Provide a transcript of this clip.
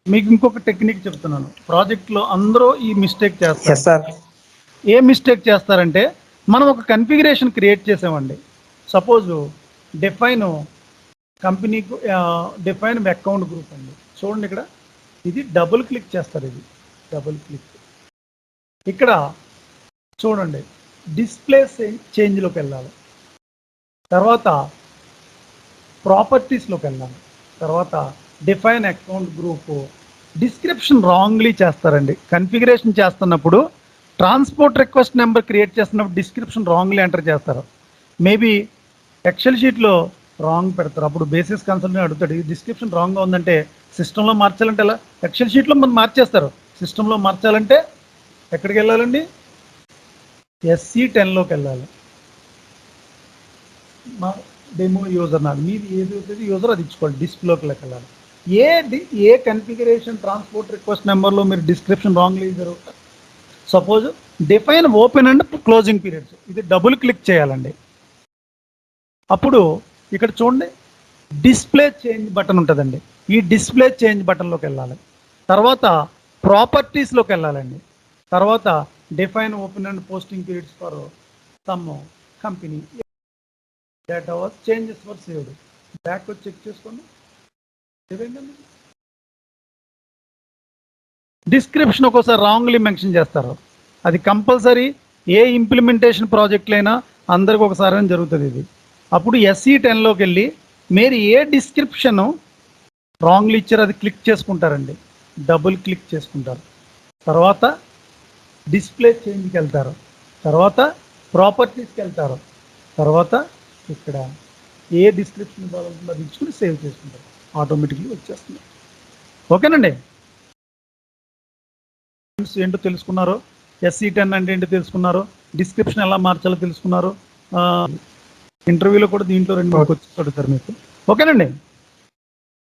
మీకు ఇంకొక టెక్నిక్ చెప్తున్నాను. ప్రాజెక్ట్లో అందరూ ఈ మిస్టేక్ చేస్తారు. Yes sir. ఏ మిస్టేక్ చేస్తారంటే మనం ఒక కన్ఫిగరేషన్ క్రియేట్ చేసామండి. సపోజ్ డిఫైన్ కంపెనీకు డిఫైన్ అకౌంట్ గ్రూప్ అండి. చూడండి ఇక్కడ ఇది డబుల్ క్లిక్ చేస్తారు. ఇది డబుల్ క్లిక్. ఇక్కడ చూడండి డిస్ప్లే చేంజ్లోకి వెళ్ళాలి, తర్వాత ప్రాపర్టీస్లోకి వెళ్ళాలి, తర్వాత define account group. Description wrongly చేస్తారండి. కన్ఫిగరేషన్ చేస్తున్నప్పుడు ట్రాన్స్పోర్ట్ రిక్వెస్ట్ నెంబర్ క్రియేట్ చేస్తున్నప్పుడు డిస్క్రిప్షన్ రాంగ్లీ ఎంటర్ చేస్తారు. మేబీ ఎక్సెల్ షీట్లో రాంగ్ పెడతారు. అప్పుడు బేసిస్ కన్సల్టెంట్ అడుగుతాడు, ఈ డిస్క్రిప్షన్ రాంగ్గా ఉందంటే సిస్టంలో మార్చాలంటే ఎలా? ఎక్సెల్ షీట్లో మనం మార్చేస్తారు. సిస్టంలో మార్చాలంటే ఎక్కడికి వెళ్ళాలండి? SC10లోకి వెళ్ళాలి. మా డెమో యూజర్ నాది, మీది ఏది అవుతుంది యూజర్ అది ఇచ్చుకోవాలి. డిస్ప్లేలోకి వెళ్ళాలి. ఏ కన్ఫిగరేషన్ ట్రాన్స్పోర్ట్ రిక్వెస్ట్ నెంబర్లో మీరు డిస్క్రిప్షన్ రాంగ్లీ ఇచ్చారు. Suppose define open and closing periods, ఇది డబుల్ క్లిక్ చేయాలండి. అప్పుడు ఇక్కడ చూడండి డిస్ప్లే చేంజ్ బటన్ ఉంటుందండి. ఈ డిస్ప్లే చేంజ్ బటన్లోకి వెళ్ళాలి. తర్వాత ప్రాపర్టీస్లోకి వెళ్ళాలండి. తర్వాత define open and posting periods for some company data was changes for saved. Back వచ్చి చెక్ చేసుకోండి. ఏదైందండి డిస్క్రిప్షన్ ఒక్కోసారి రాంగ్లీ మెన్షన్ చేస్తారు. అది కంపల్సరీ ఏ ఇంప్లిమెంటేషన్ ప్రాజెక్టులు అయినా అందరికి ఒకసారి జరుగుతుంది ఇది. అప్పుడు SC10లోకి వెళ్ళి మీరు ఏ డిస్క్రిప్షన్ రాంగ్లీ ఇచ్చారో అది క్లిక్ చేసుకుంటారండి. డబుల్ క్లిక్ చేసుకుంటారు. తర్వాత డిస్ప్లే చేంజ్కి వెళ్తారు. తర్వాత ప్రాపర్టీస్కి వెళ్తారు. తర్వాత ఇక్కడ ఏ డిస్క్రిప్షన్ కావాలంటే అది ఇచ్చుకుని సేవ్ చేసుకుంటారు. ఆటోమేటిక్లీ వచ్చేస్తుంది. ఓకేనండి. ఏంటో తెలుసుకున్నారు. SC10 అంటే ఏంటో తెలుసుకున్నారు. డిస్క్రిప్షన్ ఎలా మార్చాలో తెలుసుకున్నారు. ఇంటర్వ్యూలో కూడా దీంట్లో 2-3 క్వశ్చన్స్ అడుగుతారు మీకు. ఓకేనండి.